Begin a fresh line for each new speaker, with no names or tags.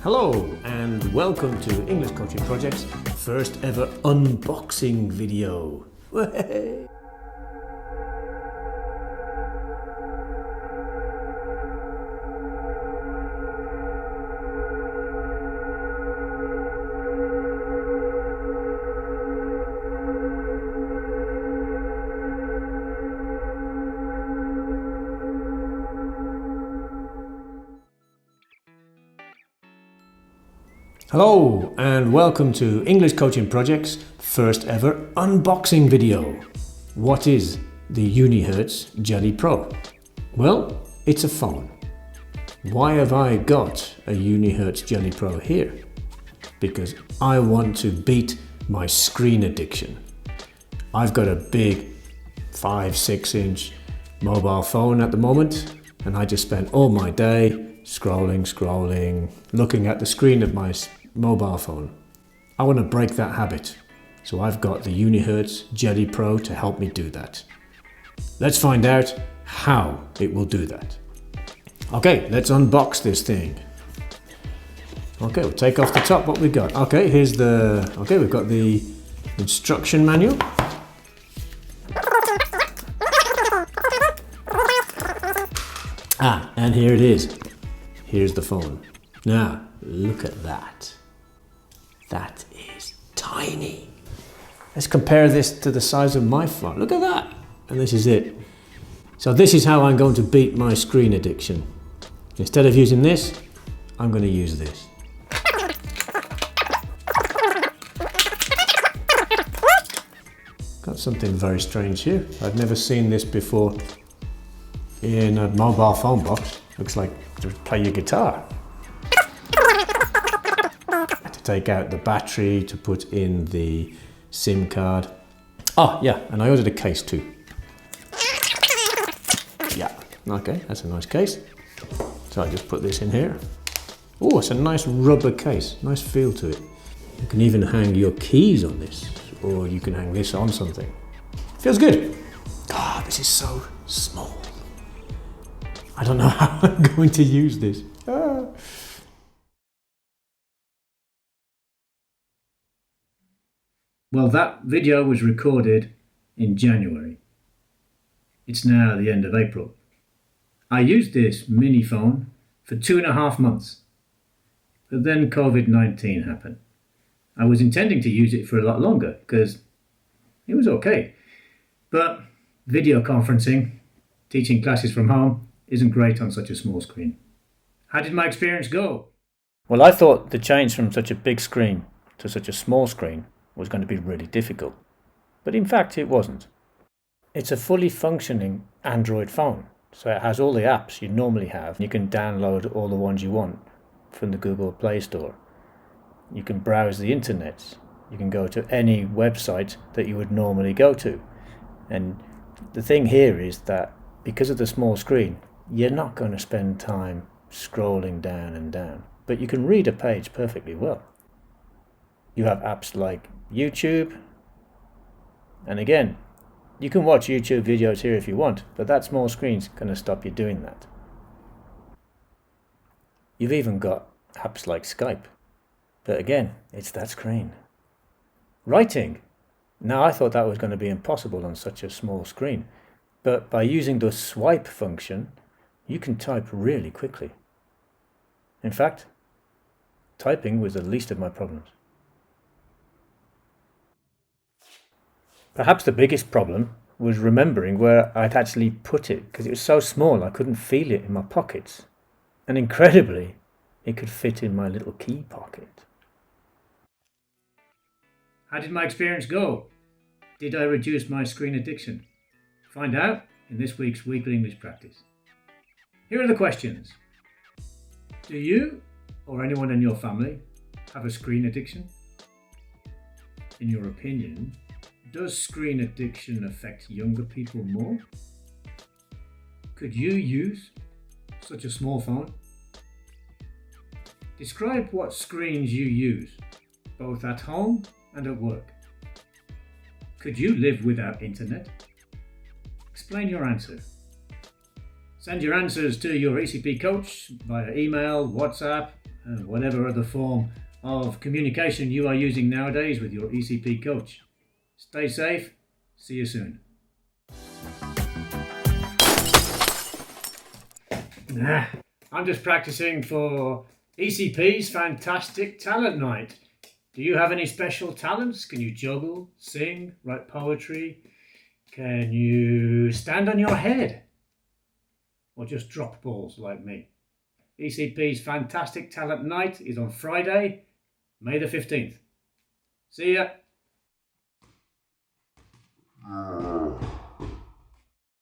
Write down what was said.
Hello and welcome to English Coaching Project's first ever unboxing video. Hello and welcome to English Coaching Project's first ever unboxing video. What is the Unihertz Jelly Pro? Well, it's a phone. Why have I got a Unihertz Jelly Pro here? Because I want to beat my screen addiction. I've got a big 5-6 inch mobile phone at the moment, and I just spend all my day scrolling, looking at the screen of my mobile phone. I want to break that habit, so I've got the Unihertz Jelly Pro to help me do that. Let's find out how it will do that. Okay, let's unbox this thing. Okay, we'll take off the top what we've got. Okay, we've got the instruction manual. And here it is. Here's the phone. Now, look at that. That is tiny. Let's compare this to the size of my phone. Look at that. And this is it. So this is how I'm going to beat my screen addiction. Instead of using this, I'm going to use this. Got something very strange here. I've never seen this before in a mobile phone box. Looks like to play your guitar. To take out the battery, to put in the SIM card. Oh yeah, and I ordered a case too. Yeah, okay, that's a nice case. So I just put this in here. Oh, it's a nice rubber case, nice feel to it. You can even hang your keys on this, or you can hang this on something. Feels good. Ah, this is so small. I don't know how I'm going to use this. Well, that video was recorded in January. It's now the end of April. I used this mini phone for 2.5 months, but then COVID-19 happened. I was intending to use it for a lot longer because it was okay, but video conferencing, teaching classes from home, isn't great on such a small screen. How did my experience go? Well, I thought the change from such a big screen to such a small screen was going to be really difficult, but in fact it wasn't. It's a fully functioning Android phone, so it has all the apps you normally have. You can download all the ones you want from the Google Play Store. You can browse the internet. You can go to any website that you would normally go to. And the thing here is that because of the small screen, you're not going to spend time scrolling down and down, but you can read a page perfectly well. You have apps like YouTube, and again, you can watch YouTube videos here if you want, but that small screen's going to stop you doing that. You've even got apps like Skype, but again, it's that screen. Writing. Now, I thought that was going to be impossible on such a small screen, but by using the swipe function, you can type really quickly. In fact, typing was the least of my problems. Perhaps the biggest problem was remembering where I'd actually put it, because it was so small I couldn't feel it in my pockets. And incredibly, it could fit in my little key pocket. How did my experience go? Did I reduce my screen addiction? Find out in this week's Weekly English Practice. Here are the questions. Do you or anyone in your family have a screen addiction? In your opinion, does screen addiction affect younger people more? Could you use such a small phone? Describe what screens you use, both at home and at work. Could you live without internet? Explain your answer. Send your answers to your ECP coach via email, WhatsApp, and whatever other form of communication you are using nowadays with your ECP coach. Stay safe. See you soon. I'm just practicing for ECP's Fantastic Talent Night. Do you have any special talents? Can you juggle, sing, write poetry? Can you stand on your head? Or just drop balls like me? ECP's Fantastic Talent Night is on Friday, May the 15th. See ya!